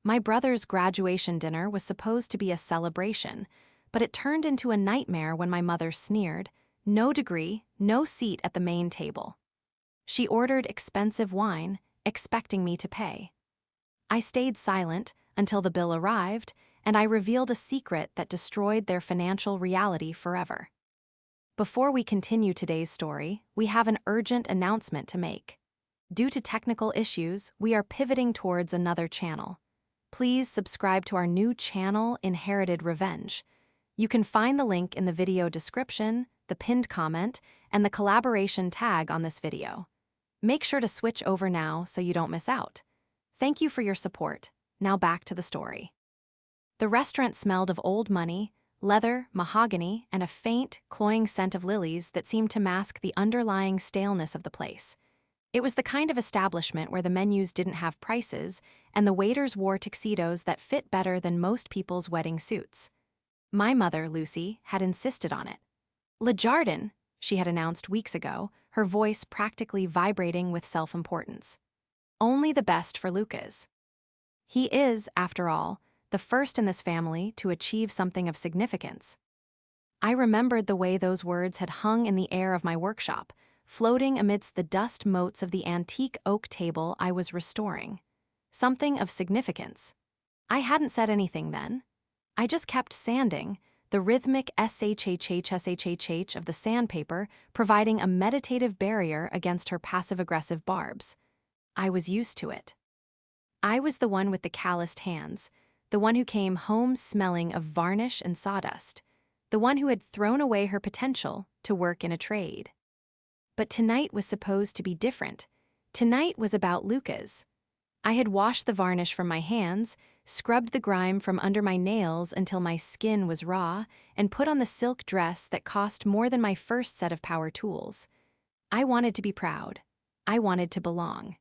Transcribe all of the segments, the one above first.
My brother's graduation dinner was supposed to be a celebration, but it turned into a nightmare when my mother sneered, "No degree, no seat at the main table." She ordered expensive wine, expecting me to pay. I stayed silent until the bill arrived, and I revealed a secret that destroyed their financial reality forever. Before we continue today's story, we have an urgent announcement to make. Due to technical issues, we are pivoting towards another channel. Please subscribe to our new channel, Inherited Revenge. You can find the link in the video description, the pinned comment, and the collaboration tag on this video. Make sure to switch over now so you don't miss out. Thank you for your support. Now back to the story. The restaurant smelled of old money, leather, mahogany, and a faint, cloying scent of lilies that seemed to mask the underlying staleness of the place. It was the kind of establishment where the menus didn't have prices, and the waiters wore tuxedos that fit better than most people's wedding suits. My mother, Lucy, had insisted on it. "Le Jardin," she had announced weeks ago, her voice practically vibrating with self-importance. "Only the best for Lucas. He is, after all, the first in this family to achieve something of significance." I remembered the way those words had hung in the air of my workshop, floating amidst the dust motes of the antique oak table I was restoring. Something of significance. I hadn't said anything then. I just kept sanding, the rhythmic shhhshhh of the sandpaper providing a meditative barrier against her passive-aggressive barbs. I was used to it. I was the one with the calloused hands, the one who came home smelling of varnish and sawdust, the one who had thrown away her potential to work in a trade. But tonight was supposed to be different. Tonight was about Lucas. I had washed the varnish from my hands, scrubbed the grime from under my nails until my skin was raw, and put on the silk dress that cost more than my first set of power tools. I wanted to be proud. I wanted to belong.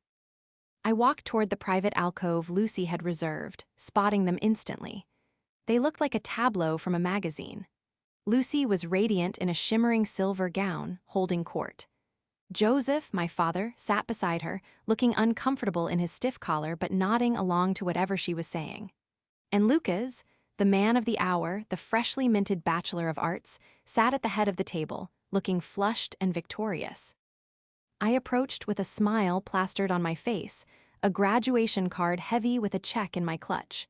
I walked toward the private alcove Lucy had reserved, spotting them instantly. They looked like a tableau from a magazine. Lucy was radiant in a shimmering silver gown, holding court. Joseph, my father, sat beside her, looking uncomfortable in his stiff collar but nodding along to whatever she was saying. And Lucas, the man of the hour, the freshly minted Bachelor of Arts, sat at the head of the table, looking flushed and victorious. I approached with a smile plastered on my face, a graduation card heavy with a check in my clutch.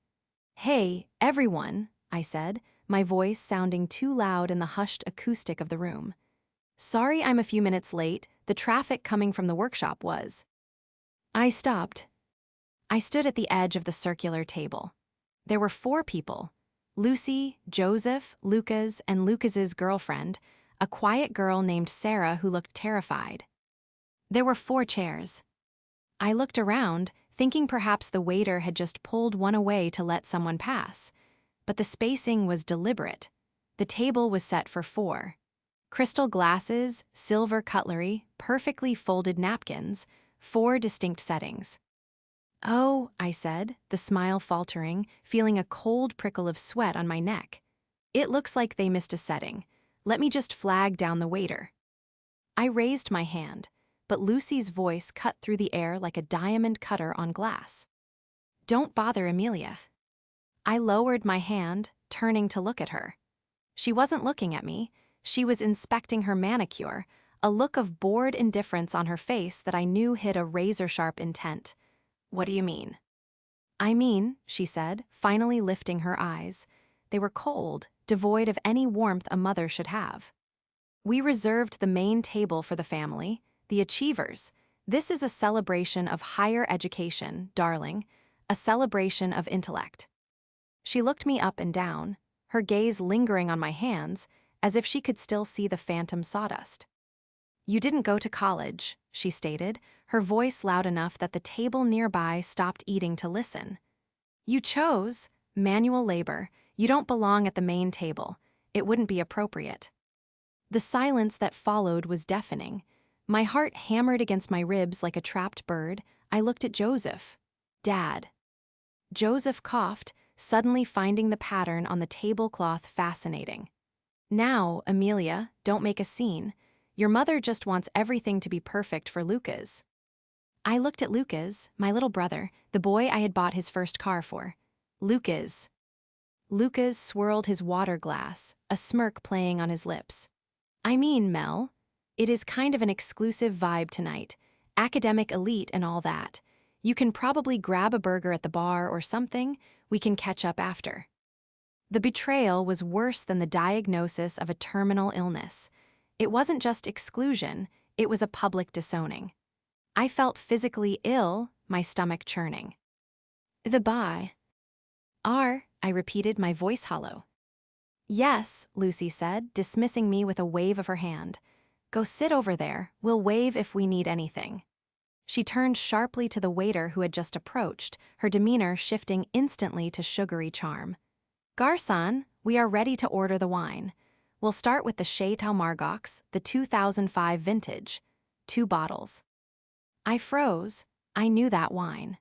"Hey, everyone," I said, my voice sounding too loud in the hushed acoustic of the room. "Sorry I'm a few minutes late, the traffic coming from the workshop was." I stopped. I stood at the edge of the circular table. There were 4 people: Lucy, Joseph, Lucas, and Lucas's girlfriend, a quiet girl named Sarah who looked terrified. There were 4 chairs. I looked around, thinking perhaps the waiter had just pulled one away to let someone pass. But the spacing was deliberate. The table was set for 4. Crystal glasses, silver cutlery, perfectly folded napkins, 4 distinct settings. "Oh," I said, the smile faltering, feeling a cold prickle of sweat on my neck. "It looks like they missed a setting. Let me just flag down the waiter." I raised my hand, but Lucy's voice cut through the air like a diamond cutter on glass. "Don't bother Amelia." I lowered my hand, turning to look at her. She wasn't looking at me. She was inspecting her manicure, a look of bored indifference on her face that I knew hid a razor-sharp intent. "What do you mean?" "I mean," she said, finally lifting her eyes. They were cold, devoid of any warmth a mother should have. "We reserved the main table for the family, the achievers. This is a celebration of higher education, darling, a celebration of intellect." She looked me up and down, her gaze lingering on my hands, as if she could still see the phantom sawdust. "You didn't go to college," she stated, her voice loud enough that the table nearby stopped eating to listen. "You chose manual labor. You don't belong at the main table. It wouldn't be appropriate." The silence that followed was deafening. My heart hammered against my ribs like a trapped bird. I looked at Joseph. "Dad." Joseph coughed, suddenly finding the pattern on the tablecloth fascinating. "Now, Amelia, don't make a scene. Your mother just wants everything to be perfect for Lucas." I looked at Lucas, my little brother, the boy I had bought his first car for. Lucas. Lucas swirled his water glass, a smirk playing on his lips. I mean, Mel, it is kind of an exclusive vibe tonight. Academic elite and all that. You can probably grab a burger at the bar or something. We can catch up after. The betrayal was worse than the diagnosis of a terminal illness. It wasn't just exclusion, it was a public disowning. I felt physically ill, my stomach churning. The bye. I repeated, my voice hollow. Yes, Lucy said, dismissing me with a wave of her hand. Go sit over there, we'll wave if we need anything. She turned sharply to the waiter who had just approached, her demeanor shifting instantly to sugary charm. Garçon, we are ready to order the wine. We'll start with the Chateau Margaux, the 2005 vintage. 2 bottles. I froze. I knew that wine.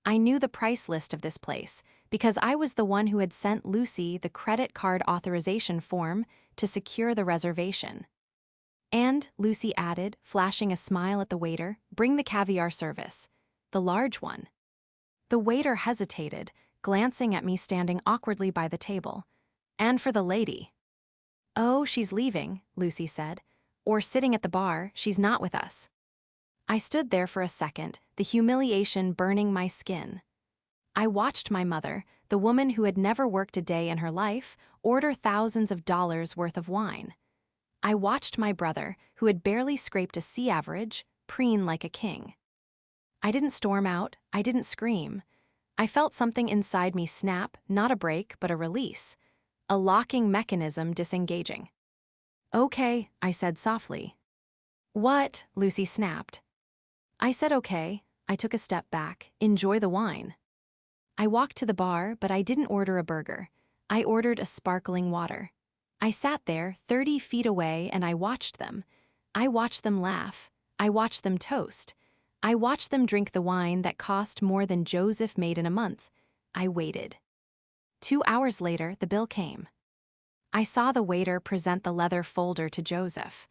I knew the price list of this place, because I was the one who had sent Lucy the credit card authorization form to secure the reservation. And, Lucy added, flashing a smile at the waiter, bring the caviar service. The large one. The waiter hesitated, glancing at me standing awkwardly by the table. And for the lady. Oh, she's leaving, Lucy said. Or sitting at the bar, she's not with us. I stood there for a second, the humiliation burning my skin. I watched my mother, the woman who had never worked a day in her life, order thousands of dollars worth of wine. I watched my brother, who had barely scraped a C average, preen like a king. I didn't storm out, I didn't scream. I felt something inside me snap, not a break, but a release. A locking mechanism disengaging. Okay, I said softly. What? Lucy snapped. I said okay. I took a step back. Enjoy the wine. I walked to the bar, but I didn't order a burger. I ordered a sparkling water. I sat there 30 feet away and I watched them. I watched them laugh. I watched them toast. I watched them drink the wine that cost more than Joseph made in a month. I waited. 2 hours later, the bill came. I saw the waiter present the leather folder to Joseph.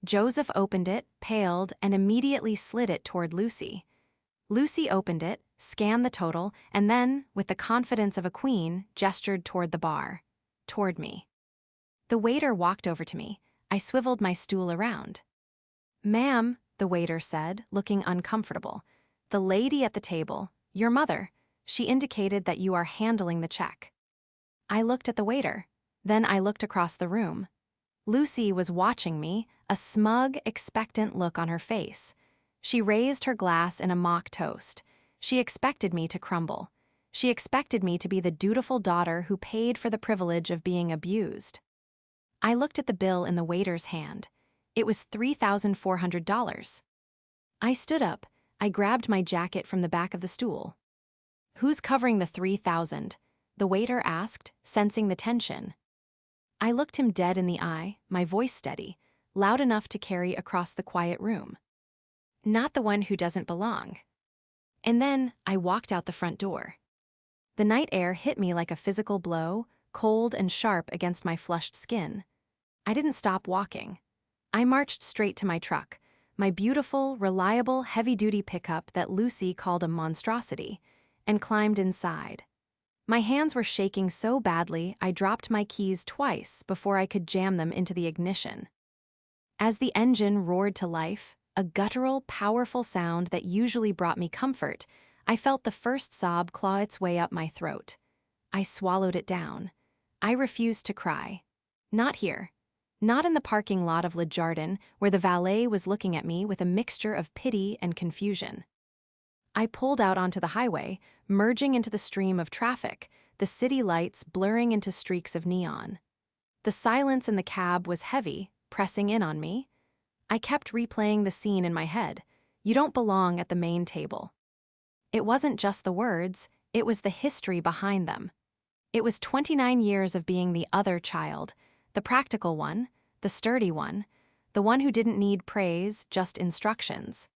Joseph opened it, paled, and immediately slid it toward Lucy. Lucy opened it, scanned the total, and then, with the confidence of a queen, gestured toward the bar. Toward me. The waiter walked over to me. I swiveled my stool around. Ma'am, the waiter said, looking uncomfortable. The lady at the table, your mother. She indicated that you are handling the check. I looked at the waiter. Then I looked across the room. Lucy was watching me, a smug, expectant look on her face. She raised her glass in a mock toast. She expected me to crumble. She expected me to be the dutiful daughter who paid for the privilege of being abused. I looked at the bill in the waiter's hand. It was $3,400. I stood up. I grabbed my jacket from the back of the stool. Who's covering the $3,000? The waiter asked, sensing the tension. I looked him dead in the eye, my voice steady, loud enough to carry across the quiet room. Not the one who doesn't belong. And then I walked out the front door. The night air hit me like a physical blow, cold and sharp against my flushed skin. I didn't stop walking. I marched straight to my truck, my beautiful, reliable, heavy-duty pickup that Lucy called a monstrosity, and climbed inside. My hands were shaking so badly I dropped my keys twice before I could jam them into the ignition. As the engine roared to life, a guttural, powerful sound that usually brought me comfort, I felt the first sob claw its way up my throat. I swallowed it down. I refused to cry. Not here. Not in the parking lot of Le Jardin, where the valet was looking at me with a mixture of pity and confusion. I pulled out onto the highway, merging into the stream of traffic, the city lights blurring into streaks of neon. The silence in the cab was heavy, pressing in on me. I kept replaying the scene in my head. You don't belong at the main table. It wasn't just the words, it was the history behind them. It was 29 years of being the other child, the practical one, the sturdy one, the one who didn't need praise, just instructions.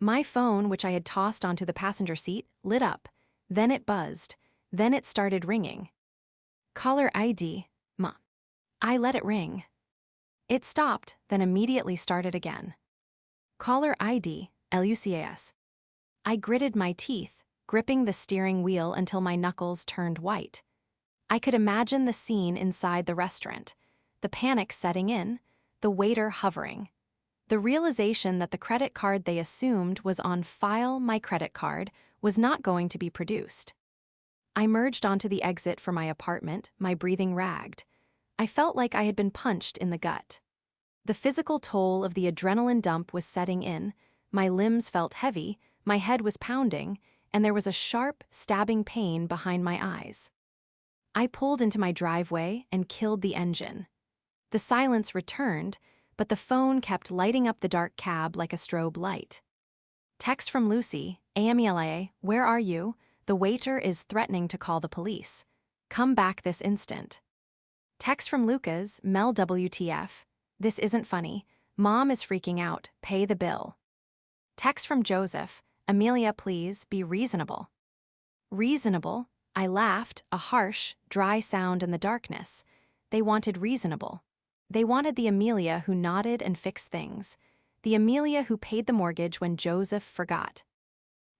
My phone, which I had tossed onto the passenger seat, lit up. Then it buzzed. Then it started ringing. Caller ID, Ma. I let it ring. It stopped, then immediately started again. Caller ID, LUCAS. I gritted my teeth. gripping the steering wheel until my knuckles turned white. I could imagine the scene inside the restaurant, the panic setting in, the waiter hovering. The realization that the credit card they assumed was on file, my credit card, was not going to be produced. I merged onto the exit for my apartment, my breathing ragged. I felt like I had been punched in the gut. The physical toll of the adrenaline dump was setting in, my limbs felt heavy, my head was pounding, and there was a sharp, stabbing pain behind my eyes. I pulled into my driveway and killed the engine. The silence returned, but the phone kept lighting up the dark cab like a strobe light. Text from Lucy, Amelia, where are you? The waiter is threatening to call the police. Come back this instant. Text from Lucas, Mel WTF. This isn't funny. Mom is freaking out. Pay the bill. Text from Joseph, Amelia, please be reasonable. Reasonable? I laughed, a harsh, dry sound in the darkness. They wanted reasonable. They wanted the Amelia who nodded and fixed things. The Amelia who paid the mortgage when Joseph forgot.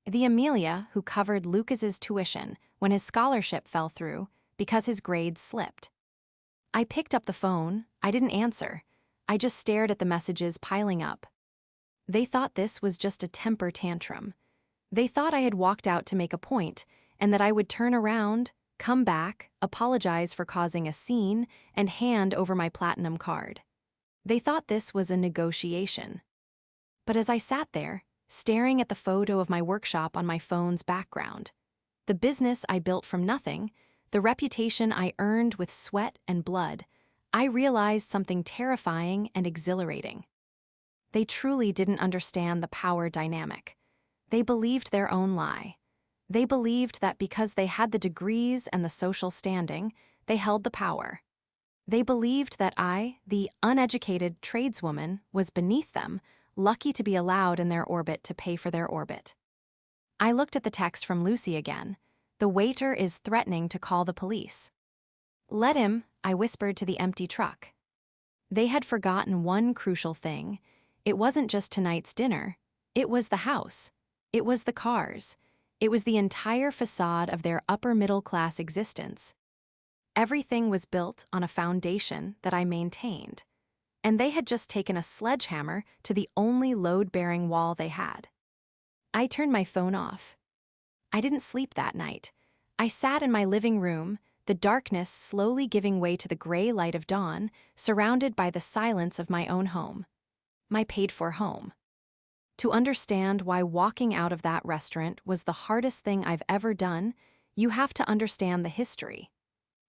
The Amelia who covered Lucas's tuition when his scholarship fell through because his grades slipped. I picked up the phone. I didn't answer. I just stared at the messages piling up. They thought this was just a temper tantrum. They thought I had walked out to make a point and that I would turn around, come back, apologize for causing a scene, and hand over my platinum card. They thought this was a negotiation. But as I sat there, staring at the photo of my workshop on my phone's background, the business I built from nothing, the reputation I earned with sweat and blood, I realized something terrifying and exhilarating. They truly didn't understand the power dynamic. They believed their own lie. They believed that because they had the degrees and the social standing, they held the power. They believed that I, the uneducated tradeswoman, was beneath them, lucky to be allowed in their orbit to pay for their orbit. I looked at the text from Lucy again. The waiter is threatening to call the police. Let him, I whispered to the empty truck. They had forgotten one crucial thing. It wasn't just tonight's dinner. It was the house. It was the cars. It was the entire facade of their upper-middle-class existence. Everything was built on a foundation that I maintained, and they had just taken a sledgehammer to the only load-bearing wall they had. I turned my phone off. I didn't sleep that night. I sat in my living room, the darkness slowly giving way to the gray light of dawn, surrounded by the silence of my own home. My paid-for home. To understand why walking out of that restaurant was the hardest thing I've ever done, you have to understand the history.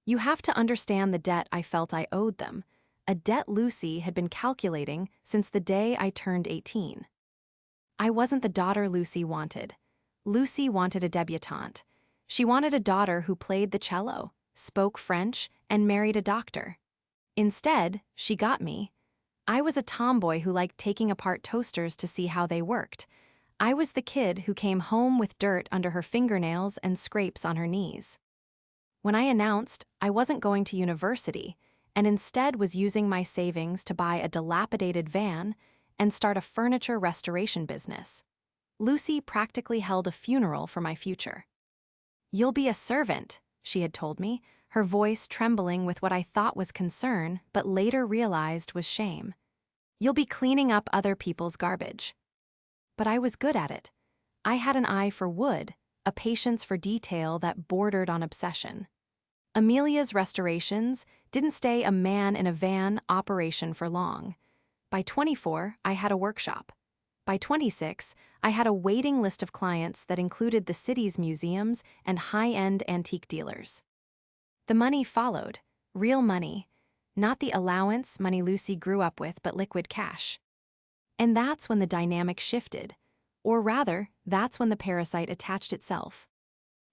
You have to understand the debt I felt I owed them, a debt Lucy had been calculating since the day I turned 18. I wasn't the daughter Lucy wanted. Lucy wanted a debutante. She wanted a daughter who played the cello, spoke French, and married a doctor. Instead, she got me. I was a tomboy who liked taking apart toasters to see how they worked. I was the kid who came home with dirt under her fingernails and scrapes on her knees. When I announced I wasn't going to university and instead was using my savings to buy a dilapidated van and start a furniture restoration business, Lucy practically held a funeral for my future. You'll be a servant, she had told me, her voice trembling with what I thought was concern but later realized was shame. You'll be cleaning up other people's garbage. But I was good at it. I had an eye for wood, a patience for detail that bordered on obsession. Amelia's restorations didn't stay a man in a van operation for long. By 24, I had a workshop. By 26, I had a waiting list of clients that included the city's museums and high-end antique dealers. The money followed, real money, not the allowance money Lucy grew up with, but liquid cash. And that's when the dynamic shifted, or rather, that's when the parasite attached itself.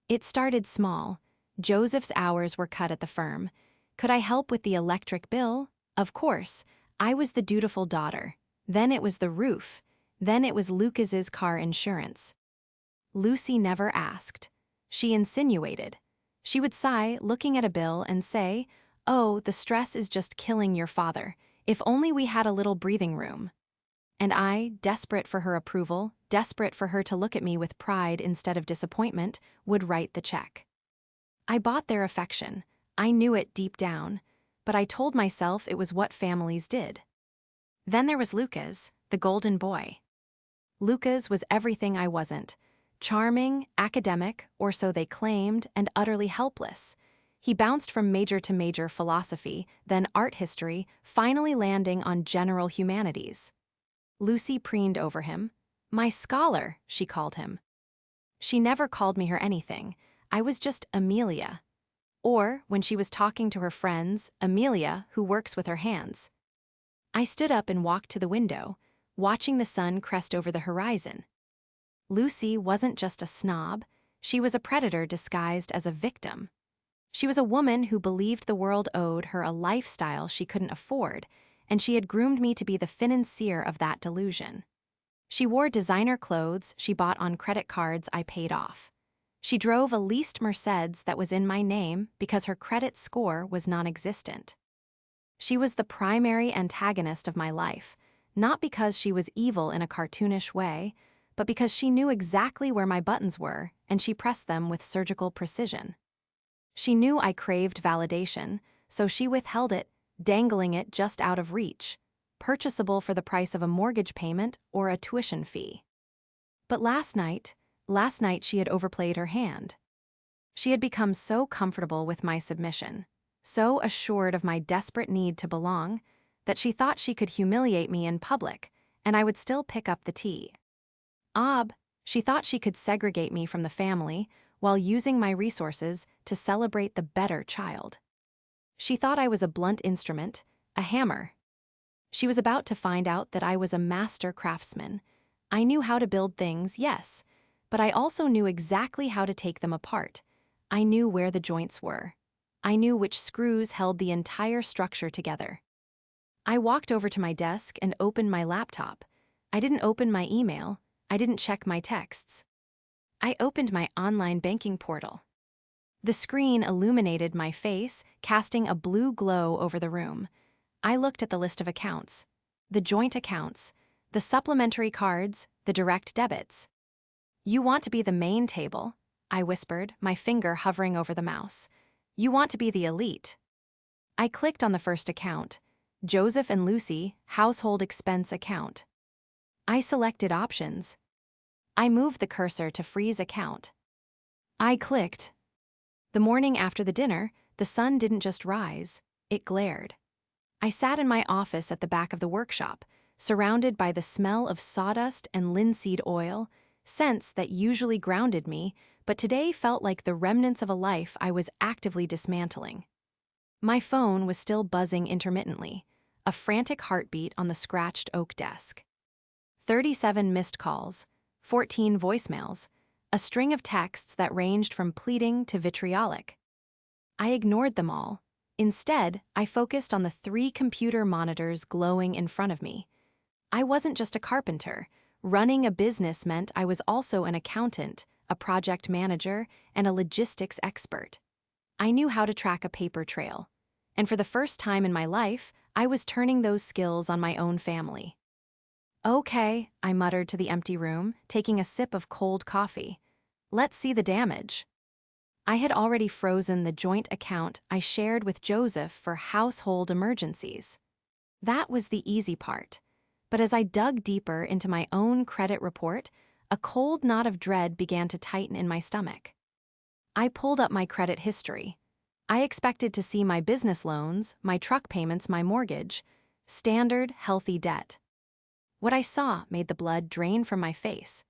It started small. Joseph's hours were cut at the firm. Could I help with the electric bill? Of course. I was the dutiful daughter. Then it was the roof. Then it was Lucas's car insurance. Lucy never asked. She insinuated. She would sigh, looking at a bill, and say, "Oh, the stress is just killing your father. If only we had a little breathing room." And I, desperate for her approval, desperate for her to look at me with pride instead of disappointment, would write the check. I bought their affection. I knew it deep down, but I told myself it was what families did. Then there was Lucas, the golden boy. Lucas was everything I wasn't. Charming, academic, or so they claimed, and utterly helpless. He bounced from major to major philosophy, then art history, finally landing on general humanities. Lucy preened over him. My scholar, she called him. She never called me her anything. I was just Amelia. Or, when she was talking to her friends, Amelia, who works with her hands. I stood up and walked to the window, watching the sun crest over the horizon. Lucy wasn't just a snob, she was a predator disguised as a victim. She was a woman who believed the world owed her a lifestyle she couldn't afford, and she had groomed me to be the financier of that delusion. She wore designer clothes she bought on credit cards I paid off. She drove a leased Mercedes that was in my name because her credit score was non-existent. She was the primary antagonist of my life, not because she was evil in a cartoonish way, but because she knew exactly where my buttons were and she pressed them with surgical precision. She knew I craved validation, so she withheld it, dangling it just out of reach, purchasable for the price of a mortgage payment or a tuition fee. But last night she had overplayed her hand. She had become so comfortable with my submission, so assured of my desperate need to belong, that she thought she could humiliate me in public, and I would still pick up the tea. She thought she could segregate me from the family while using my resources to celebrate the better child. She thought I was a blunt instrument, a hammer. She was about to find out that I was a master craftsman. I knew how to build things, yes, but I also knew exactly how to take them apart. I knew where the joints were. I knew which screws held the entire structure together. I walked over to my desk and opened my laptop. I didn't open my email. I didn't check my texts. I opened my online banking portal. The screen illuminated my face, casting a blue glow over the room. I looked at the list of accounts, the joint accounts, the supplementary cards, the direct debits. You want to be the main table, I whispered, my finger hovering over the mouse. You want to be the elite. I clicked on the first account, Joseph and Lucy, household expense account. I selected options. I moved the cursor to freeze account. I clicked. The morning after the dinner, the sun didn't just rise, it glared. I sat in my office at the back of the workshop, surrounded by the smell of sawdust and linseed oil, scents that usually grounded me, but today felt like the remnants of a life I was actively dismantling. My phone was still buzzing intermittently, a frantic heartbeat on the scratched oak desk. 37 missed calls, 14 voicemails, a string of texts that ranged from pleading to vitriolic. I ignored them all. Instead, I focused on the 3 computer monitors glowing in front of me. I wasn't just a carpenter. Running a business meant I was also an accountant, a project manager, and a logistics expert. I knew how to track a paper trail. And for the first time in my life, I was turning those skills on my own family. Okay, I muttered to the empty room, taking a sip of cold coffee. Let's see the damage. I had already frozen the joint account I shared with Joseph for household emergencies. That was the easy part. But as I dug deeper into my own credit report, a cold knot of dread began to tighten in my stomach. I pulled up my credit history. I expected to see my business loans, my truck payments, my mortgage, standard, healthy debt. What I saw made the blood drain from my face.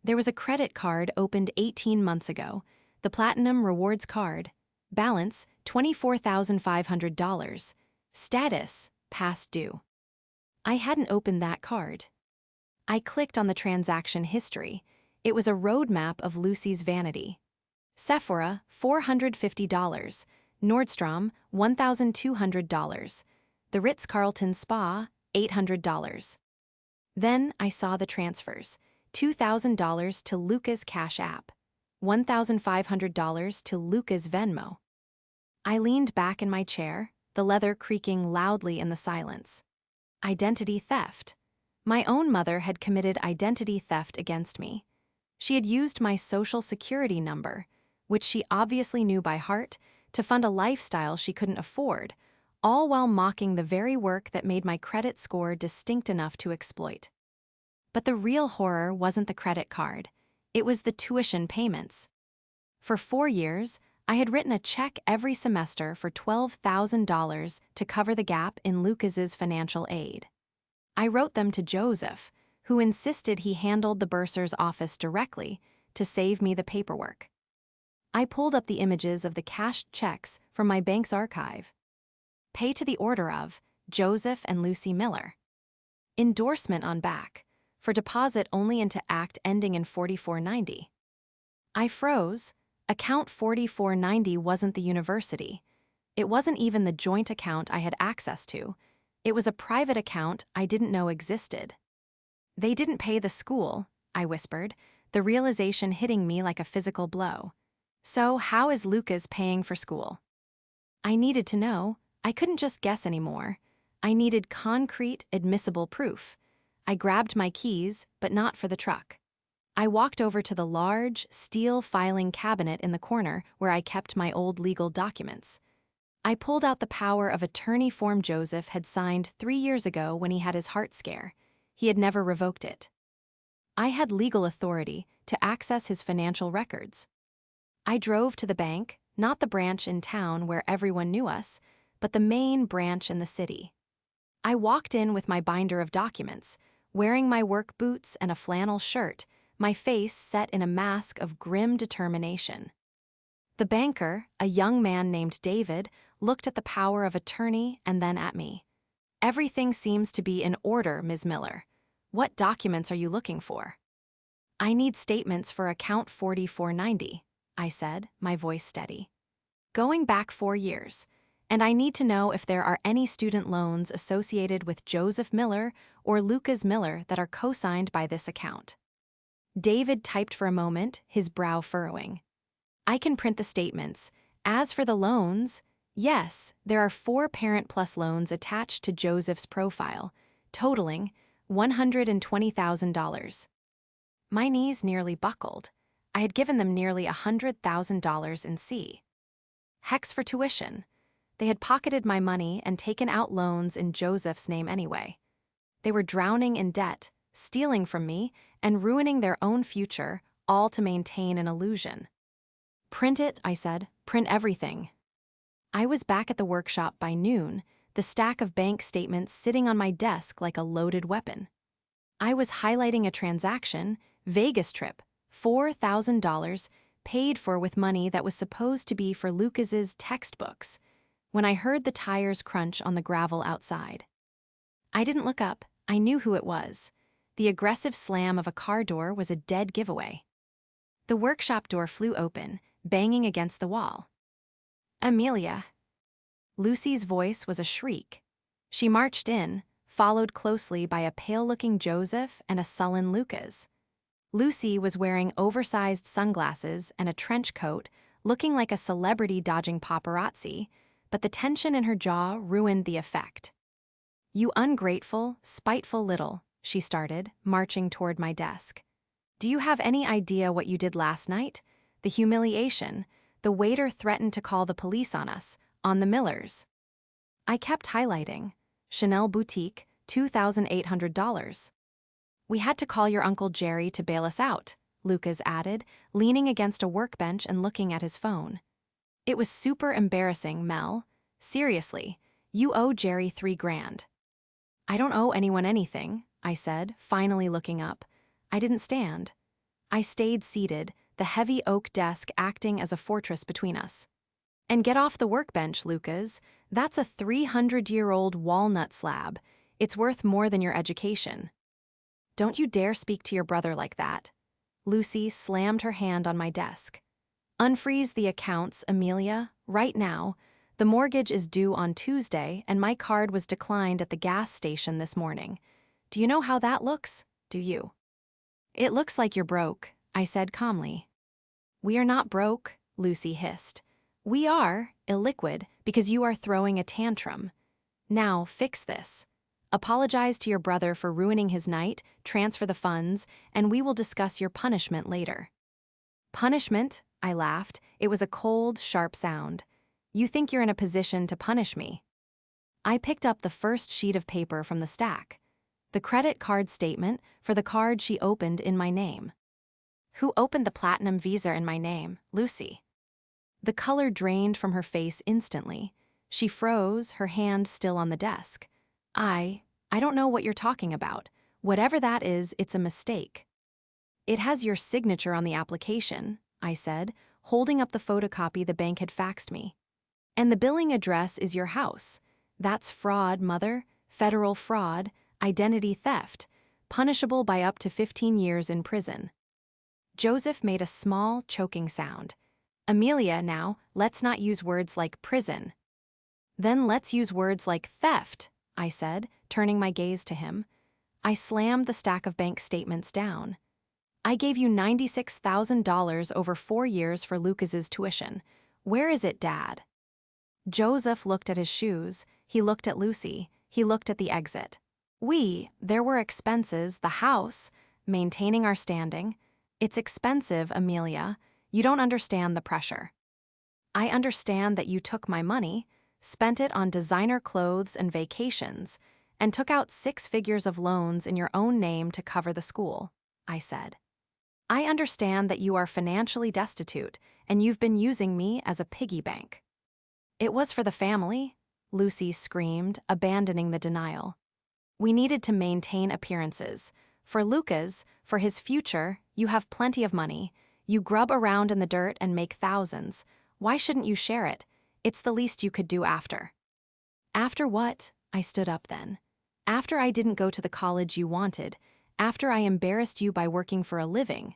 There was a credit card opened 18 months ago, the Platinum Rewards card. Balance, $24,500. Status, past due. I hadn't opened that card. I clicked on the transaction history. It was a roadmap of Lucy's vanity. Sephora, $450. Nordstrom, $1,200. The Ritz-Carlton Spa, $800. Then I saw the transfers. $2,000 to Luca's Cash App, $1,500 to Luca's Venmo. I leaned back in my chair, the leather creaking loudly in the silence. Identity theft. My own mother had committed identity theft against me. She had used my social security number, which she obviously knew by heart, to fund a lifestyle she couldn't afford, all while mocking the very work that made my credit score distinct enough to exploit. But the real horror wasn't the credit card. It was the tuition payments. For 4 years, I had written a check every semester for $12,000 to cover the gap in Lucas's financial aid. I wrote them to Joseph, who insisted he handled the bursar's office directly to save me the paperwork. I pulled up the images of the cashed checks from my bank's archive. Pay to the order of Joseph and Lucy Miller. Endorsement on back, for deposit only into act ending in 4490. I froze. Account 4490 wasn't the university. It wasn't even the joint account I had access to. It was a private account I didn't know existed. They didn't pay the school, I whispered, the realization hitting me like a physical blow. So how is Lucas paying for school? I needed to know. I couldn't just guess anymore. I needed concrete, admissible proof. I grabbed my keys, but not for the truck. I walked over to the large, steel filing cabinet in the corner where I kept my old legal documents. I pulled out the power of attorney form Joseph had signed 3 years ago when he had his heart scare. He had never revoked it. I had legal authority to access his financial records. I drove to the bank, not the branch in town where everyone knew us, but the main branch in the city. I walked in with my binder of documents, wearing my work boots and a flannel shirt, my face set in a mask of grim determination. The banker, a young man named David, looked at the power of attorney and then at me. Everything seems to be in order, Ms. Miller. What documents are you looking for? I need statements for account 4490, I said, my voice steady. Going back 4 years, and I need to know if there are any student loans associated with Joseph Miller or Lucas Miller that are co-signed by this account. David typed for a moment, his brow furrowing. I can print the statements. As for the loans, yes, there are 4 Parent Plus loans attached to Joseph's profile, totaling $120,000. My knees nearly buckled. I had given them nearly $100,000 in C. Hex for tuition. They had pocketed my money and taken out loans in Joseph's name anyway. They were drowning in debt, stealing from me, and ruining their own future, all to maintain an illusion. Print it, I said. Print everything. I was back at the workshop by noon, the stack of bank statements sitting on my desk like a loaded weapon. I was highlighting a transaction, Vegas trip, $4,000, paid for with money that was supposed to be for Lucas's textbooks, when I heard the tires crunch on the gravel outside. I didn't look up. I knew who it was. The aggressive slam of a car door was a dead giveaway. The workshop door flew open, banging against the wall. Amelia. Lucy's voice was a shriek. She marched in, followed closely by a pale-looking Joseph and a sullen Lucas. Lucy was wearing oversized sunglasses and a trench coat, looking like a celebrity dodging paparazzi, but the tension in her jaw ruined the effect. You ungrateful, spiteful little, she started, marching toward my desk. Do you have any idea what you did last night? The humiliation. The waiter threatened to call the police on us, on the Millers. I kept highlighting. Chanel boutique, $2,800. We had to call your Uncle Jerry to bail us out, Lucas added, leaning against a workbench and looking at his phone. It was super embarrassing, Mel. Seriously, you owe Jerry $3,000. I don't owe anyone anything, I said, finally looking up. I didn't stand. I stayed seated, the heavy oak desk acting as a fortress between us. And get off the workbench, Lucas. That's a 300-year-old walnut slab. It's worth more than your education. Don't you dare speak to your brother like that. Lucy slammed her hand on my desk. Unfreeze the accounts, Amelia, right now. The mortgage is due on Tuesday, and my card was declined at the gas station this morning. Do you know how that looks? Do you? It looks like you're broke, I said calmly. We are not broke, Lucy hissed. We are illiquid because you are throwing a tantrum. Now fix this. Apologize to your brother for ruining his night, transfer the funds, and we will discuss your punishment later." "Punishment?" I laughed. It was a cold, sharp sound. "You think you're in a position to punish me?" I picked up the first sheet of paper from the stack. The credit card statement for the card she opened in my name. "Who opened the platinum Visa in my name? Lucy." The color drained from her face instantly. She froze, her hand still on the desk. I don't know what you're talking about. Whatever that is, it's a mistake." "It has your signature on the application," I said, holding up the photocopy the bank had faxed me. "And the billing address is your house. That's fraud, Mother. Federal fraud, identity theft, punishable by up to 15 years in prison." Joseph made a small, choking sound. "Amelia, now, let's not use words like prison." "Then let's use words like theft," I said, turning my gaze to him. I slammed the stack of bank statements down. "I gave you $96,000 over 4 years for Lucas's tuition. Where is it, Dad?" Joseph looked at his shoes, he looked at Lucy, he looked at the exit. There were expenses, the house, maintaining our standing. It's expensive, Amelia. You don't understand the pressure. I understand that you took my money, spent it on designer clothes and vacations, and took out 6 figures of loans in your own name to cover the school," I said. "I understand that you are financially destitute, and you've been using me as a piggy bank." "It was for the family," Lucy screamed, abandoning the denial. "We needed to maintain appearances. For Lucas, for his future, you have plenty of money. You grub around in the dirt and make thousands. Why shouldn't you share it? It's the least you could do after." "After what?" I stood up then. "After I didn't go to the college you wanted. After I embarrassed you by working for a living."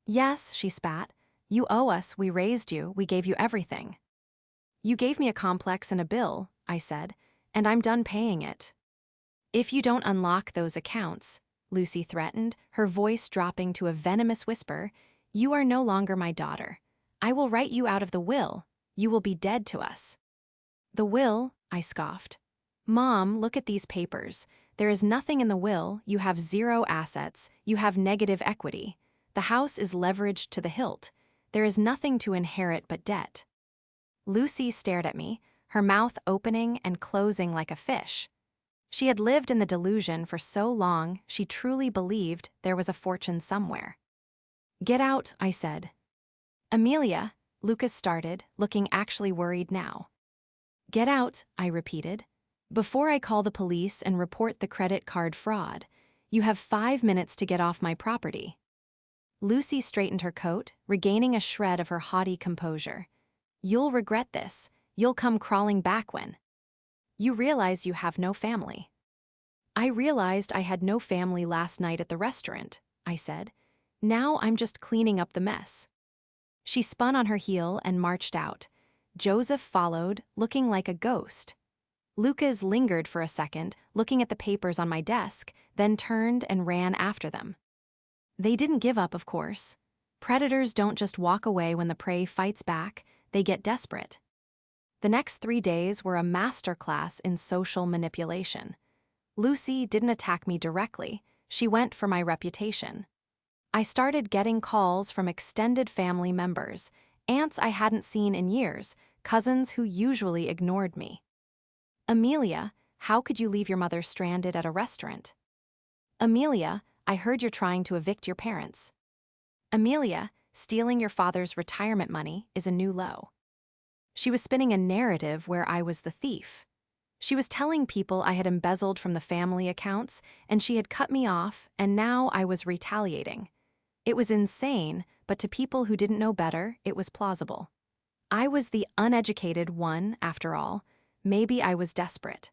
"Yes," she spat. "You owe us, we raised you, we gave you everything." "You gave me a complex and a bill," I said, "and I'm done paying it." "If you don't unlock those accounts," Lucy threatened, her voice dropping to a venomous whisper, "you are no longer my daughter. I will write you out of the will. You will be dead to us." "The will?" I scoffed. "Mom, look at these papers. There is nothing in the will, you have 0 assets, you have negative equity. The house is leveraged to the hilt. There is nothing to inherit but debt." Lucy stared at me, her mouth opening and closing like a fish. She had lived in the delusion for so long she truly believed there was a fortune somewhere. "Get out," I said. "Amelia," Lucas started, looking actually worried now. "Get out," I repeated. "Before I call the police and report the credit card fraud. You have 5 minutes to get off my property." Lucy straightened her coat, regaining a shred of her haughty composure. "You'll regret this. You'll come crawling back when you realize you have no family." "I realized I had no family last night at the restaurant," I said. "Now I'm just cleaning up the mess." She spun on her heel and marched out. Joseph followed, looking like a ghost. Lucas lingered for a second, looking at the papers on my desk, then turned and ran after them. They didn't give up, of course. Predators don't just walk away when the prey fights back, they get desperate. The next 3 days were a masterclass in social manipulation. Lucy didn't attack me directly, she went for my reputation. I started getting calls from extended family members, aunts I hadn't seen in years, cousins who usually ignored me. "Amelia, how could you leave your mother stranded at a restaurant?" "Amelia, I heard you're trying to evict your parents." "Amelia, stealing your father's retirement money is a new low." She was spinning a narrative where I was the thief. She was telling people I had embezzled from the family accounts, and she had cut me off, and now I was retaliating. It was insane, but to people who didn't know better, it was plausible. I was the uneducated one, after all. Maybe I was desperate.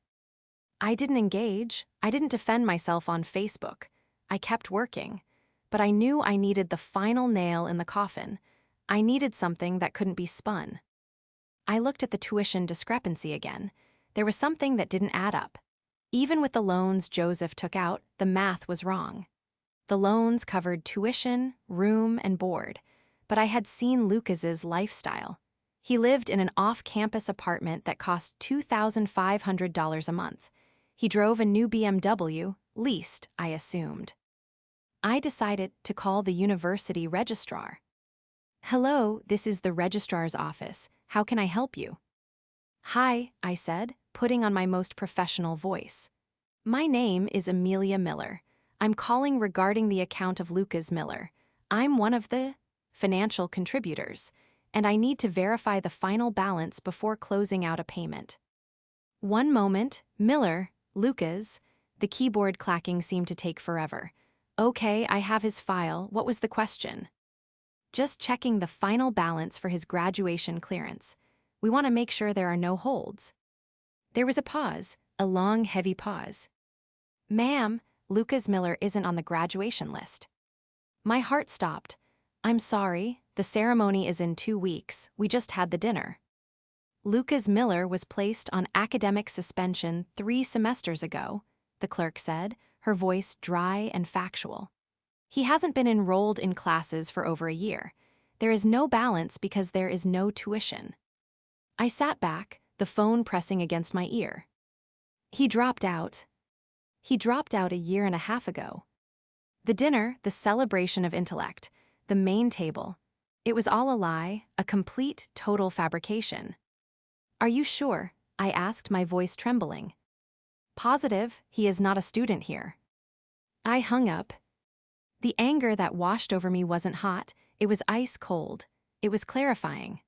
I didn't engage. I didn't defend myself on Facebook. I kept working. But I knew I needed the final nail in the coffin. I needed something that couldn't be spun. I looked at the tuition discrepancy again. There was something that didn't add up. Even with the loans Joseph took out, the math was wrong. The loans covered tuition, room, and board, but I had seen Lucas's lifestyle. He lived in an off-campus apartment that cost $2,500 a month. He drove a new BMW, leased, I assumed. I decided to call the university registrar. "Hello, this is the registrar's office. How can I help you?" "Hi," I said, putting on my most professional voice. "My name is Amelia Miller. I'm calling regarding the account of Lucas Miller. I'm one of the financial contributors, and I need to verify the final balance before closing out a payment." "One moment, Miller, Lucas." The keyboard clacking seemed to take forever. "Okay, I have his file. What was the question?" "Just checking the final balance for his graduation clearance. We want to make sure there are no holds." There was a pause, a long, heavy pause. "Ma'am, Lucas Miller isn't on the graduation list." My heart stopped. "I'm sorry, the ceremony is in 2 weeks. We just had the dinner." "Lucas Miller was placed on academic suspension 3 semesters ago," the clerk said, her voice dry and factual. "He hasn't been enrolled in classes for over a year. There is no balance because there is no tuition." I sat back, the phone pressing against my ear. He dropped out. He dropped out a year and a half ago. The dinner, the celebration of intellect, the main table. It was all a lie, a complete, total fabrication. "Are you sure?" I asked, my voice trembling. "Positive, he is not a student here." I hung up. The anger that washed over me wasn't hot, it was ice cold. It was clarifying.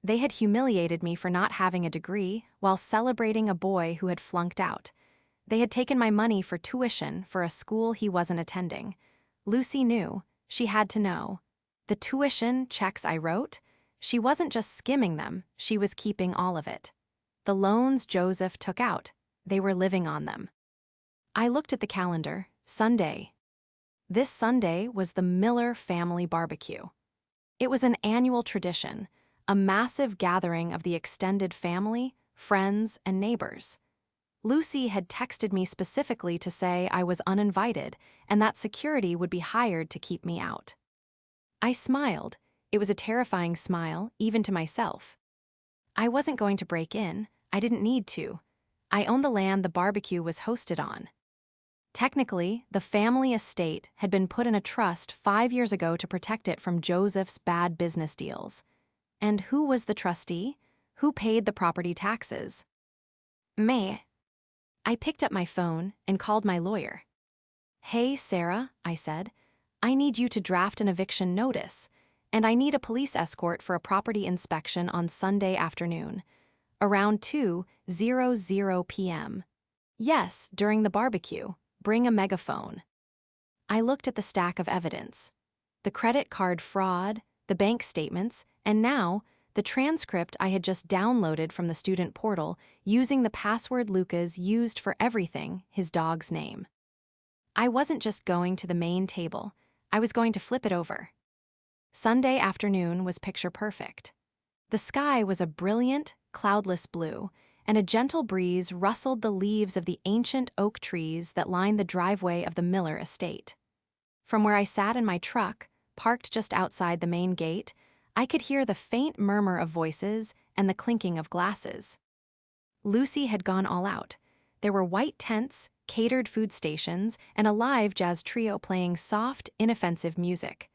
They had humiliated me for not having a degree while celebrating a boy who had flunked out. They had taken my money for tuition for a school he wasn't attending. Lucy knew. She had to know. The tuition checks I wrote, she wasn't just skimming them, she was keeping all of it. The loans Joseph took out, they were living on them. I looked at the calendar. Sunday. This Sunday was the Miller family barbecue. It was an annual tradition, a massive gathering of the extended family, friends, and neighbors. Lucy had texted me specifically to say I was uninvited and that security would be hired to keep me out. I smiled. It was a terrifying smile, even to myself. I wasn't going to break in. I didn't need to. I owned the land the barbecue was hosted on. Technically, the family estate had been put in a trust 5 years ago to protect it from Joseph's bad business deals. And who was the trustee? Who paid the property taxes? Me. I picked up my phone and called my lawyer. "Hey, Sarah," I said, "I need you to draft an eviction notice, and I need a police escort for a property inspection on Sunday afternoon, around 2:00 p.m. Yes, during the barbecue. Bring a megaphone." I looked at the stack of evidence. The credit card fraud, the bank statements, and now, the transcript I had just downloaded from the student portal using the password Lucas used for everything, his dog's name. I wasn't just going to the main table, I was going to flip it over. Sunday afternoon was picture perfect. The sky was a brilliant, cloudless blue, and a gentle breeze rustled the leaves of the ancient oak trees that lined the driveway of the Miller estate. From where I sat in my truck, parked just outside the main gate, I could hear the faint murmur of voices and the clinking of glasses. Lucy had gone all out. There were white tents, catered food stations, and a live jazz trio playing soft, inoffensive music.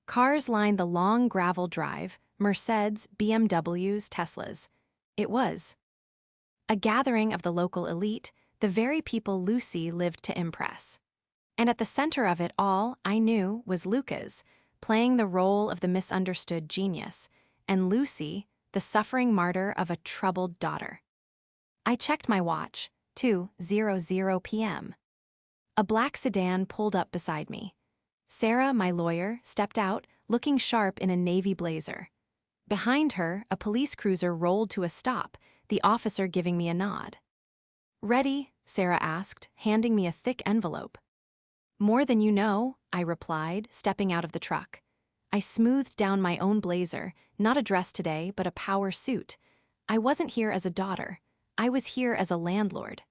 Cars lined the long gravel drive, Mercedes, BMWs, Teslas. It was a gathering of the local elite, the very people Lucy lived to impress. And at the center of it all, I knew, was Lucas, playing the role of the misunderstood genius, and Lucy, the suffering martyr of a troubled daughter. I checked my watch, 2:00 p.m. A black sedan pulled up beside me. Sarah, my lawyer, stepped out, looking sharp in a navy blazer. Behind her, a police cruiser rolled to a stop, the officer giving me a nod. "Ready?" Sarah asked, handing me a thick envelope. "More than you know," I replied, stepping out of the truck. I smoothed down my own blazer, not a dress today, but a power suit. I wasn't here as a daughter. I was here as a landlord.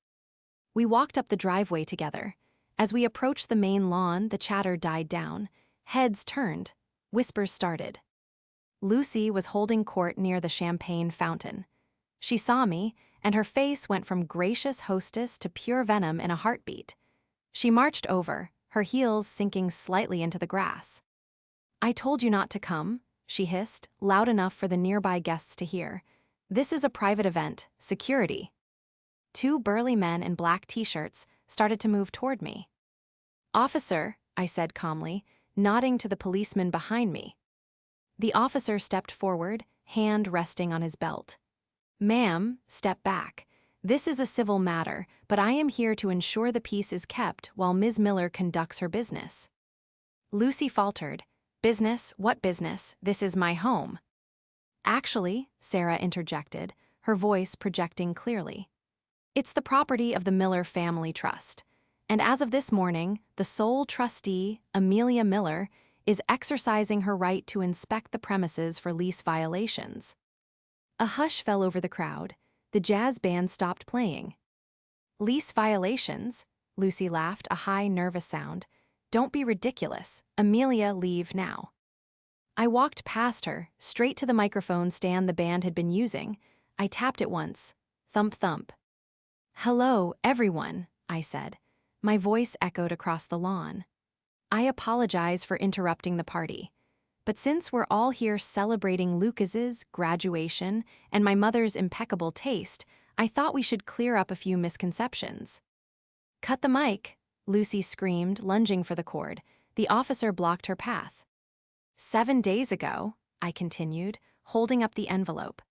We walked up the driveway together. As we approached the main lawn, the chatter died down. Heads turned. Whispers started. Lucy was holding court near the champagne fountain. She saw me, and her face went from gracious hostess to pure venom in a heartbeat. She marched over, her heels sinking slightly into the grass. "I told you not to come," she hissed, loud enough for the nearby guests to hear. "This is a private event. Security." Two burly men in black t-shirts started to move toward me. "Officer," I said calmly, nodding to the policeman behind me. The officer stepped forward, hand resting on his belt. "Ma'am, step back. This is a civil matter, but I am here to ensure the peace is kept while Ms. Miller conducts her business." Lucy faltered. "Business? What business? This is my home." "Actually," Sarah interjected, her voice projecting clearly, "it's the property of the Miller Family Trust. And as of this morning, the sole trustee, Amelia Miller, is exercising her right to inspect the premises for lease violations." A hush fell over the crowd. The jazz band stopped playing. "Lease violations?" Lucy laughed, a high, nervous sound. "Don't be ridiculous. Amelia, leave now." I walked past her, straight to the microphone stand the band had been using. I tapped it once. Thump, thump. "Hello, everyone," I said. My voice echoed across the lawn. "I apologize for interrupting the party. But since we're all here celebrating Lucas's graduation and my mother's impeccable taste, I thought we should clear up a few misconceptions." "Cut the mic," Lucy screamed, lunging for the cord. The officer blocked her path. "7 days ago," I continued, holding up the envelope,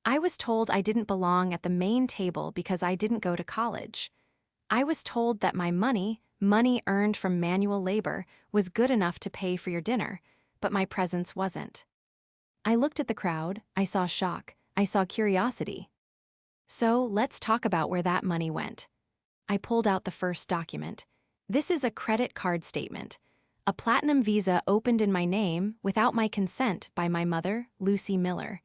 "I was told I didn't belong at the main table because I didn't go to college. I was told that my money earned from manual labor, was good enough to pay for your dinner, but my presence wasn't." I looked at the crowd, I saw shock, I saw curiosity. "So let's talk about where that money went." I pulled out the first document. This is a credit card statement. A platinum visa opened in my name, without my consent, by my mother, Lucy Miller.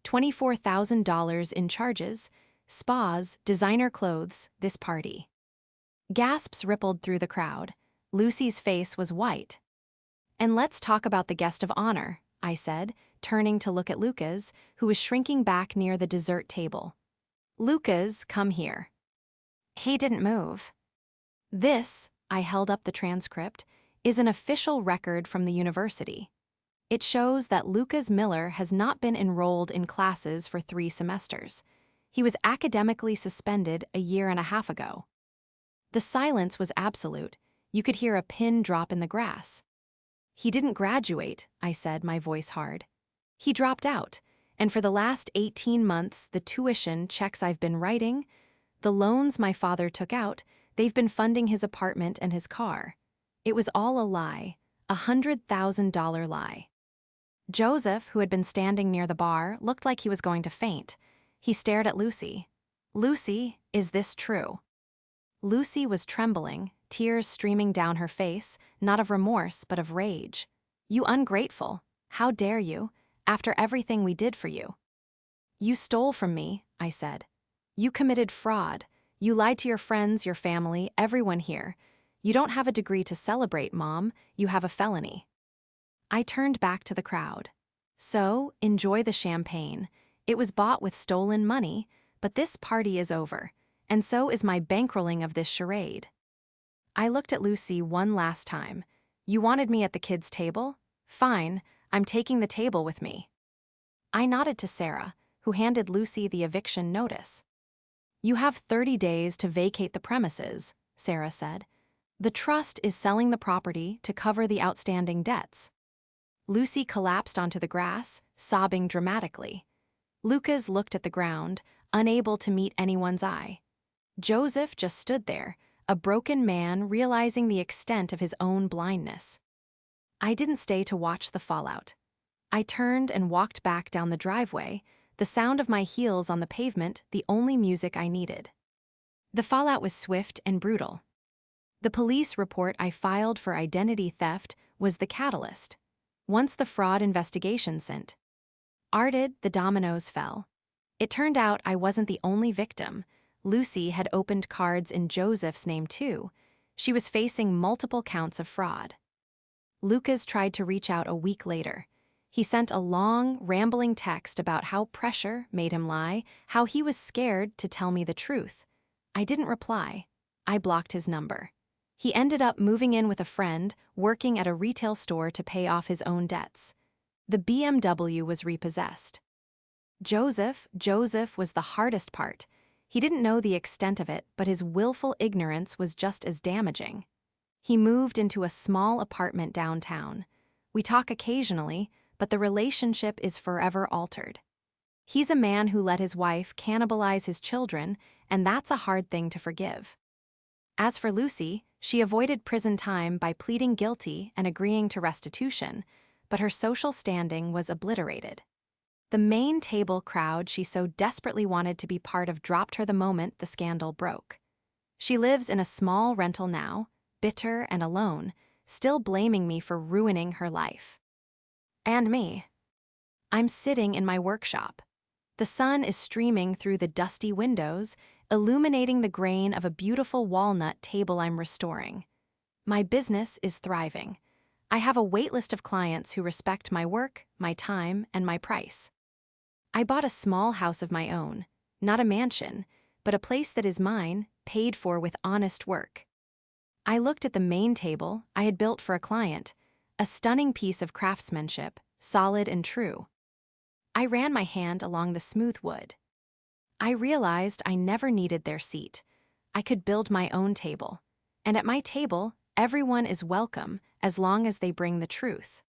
$24,000 in charges, spas, designer clothes, this party. Gasps rippled through the crowd. Lucy's face was white. "And let's talk about the guest of honor," I said, turning to look at Lucas, who was shrinking back near the dessert table. "Lucas, come here." He didn't move. "This," I held up the transcript, "is an official record from the university. It shows that Lucas Miller has not been enrolled in classes for 3 semesters. He was academically suspended a year and a half ago." The silence was absolute. You could hear a pin drop in the grass. "He didn't graduate," I said, my voice hard. "He dropped out, and for the last 18 months, the tuition checks I've been writing, the loans my father took out, they've been funding his apartment and his car. It was all a lie, a $100,000 lie." Joseph, who had been standing near the bar, looked like he was going to faint. He stared at Lucy. "Lucy, is this true?" Lucy was trembling, tears streaming down her face, not of remorse but of rage. "You ungrateful! How dare you, after everything we did for you?" "You stole from me," I said. "You committed fraud. You lied to your friends, your family, everyone here. You don't have a degree to celebrate, Mom. You have a felony." I turned back to the crowd. "So, enjoy the champagne. It was bought with stolen money, but this party is over, and so is my bankrolling of this charade." I looked at Lucy one last time. "You wanted me at the kids' table? Fine, I'm taking the table with me." I nodded to Sarah, who handed Lucy the eviction notice. "You have 30 days to vacate the premises," Sarah said. "The trust is selling the property to cover the outstanding debts." Lucy collapsed onto the grass, sobbing dramatically. Lucas looked at the ground, unable to meet anyone's eye. Joseph just stood there, a broken man realizing the extent of his own blindness. I didn't stay to watch the fallout. I turned and walked back down the driveway, the sound of my heels on the pavement the only music I needed. The fallout was swift and brutal. The police report I filed for identity theft was the catalyst. Once the fraud investigation started, the dominoes fell. It turned out I wasn't the only victim. Lucy had opened cards in Joseph's name too. She was facing multiple counts of fraud. Lucas tried to reach out a week later. He sent a long, rambling text about how pressure made him lie, how he was scared to tell me the truth. I didn't reply. I blocked his number. He ended up moving in with a friend, working at a retail store to pay off his own debts. The BMW was repossessed. Joseph was the hardest part. He didn't know the extent of it, but his willful ignorance was just as damaging. He moved into a small apartment downtown. We talk occasionally, but the relationship is forever altered. He's a man who let his wife cannibalize his children, and that's a hard thing to forgive. As for Lucy, she avoided prison time by pleading guilty and agreeing to restitution, but her social standing was obliterated. The main table crowd she so desperately wanted to be part of dropped her the moment the scandal broke. She lives in a small rental now, bitter and alone, still blaming me for ruining her life. And me. I'm sitting in my workshop. The sun is streaming through the dusty windows, illuminating the grain of a beautiful walnut table I'm restoring. My business is thriving. I have a waitlist of clients who respect my work, my time, and my price. I bought a small house of my own, not a mansion, but a place that is mine, paid for with honest work. I looked at the main table I had built for a client, a stunning piece of craftsmanship, solid and true. I ran my hand along the smooth wood. I realized I never needed their seat. I could build my own table. And at my table, everyone is welcome as long as they bring the truth.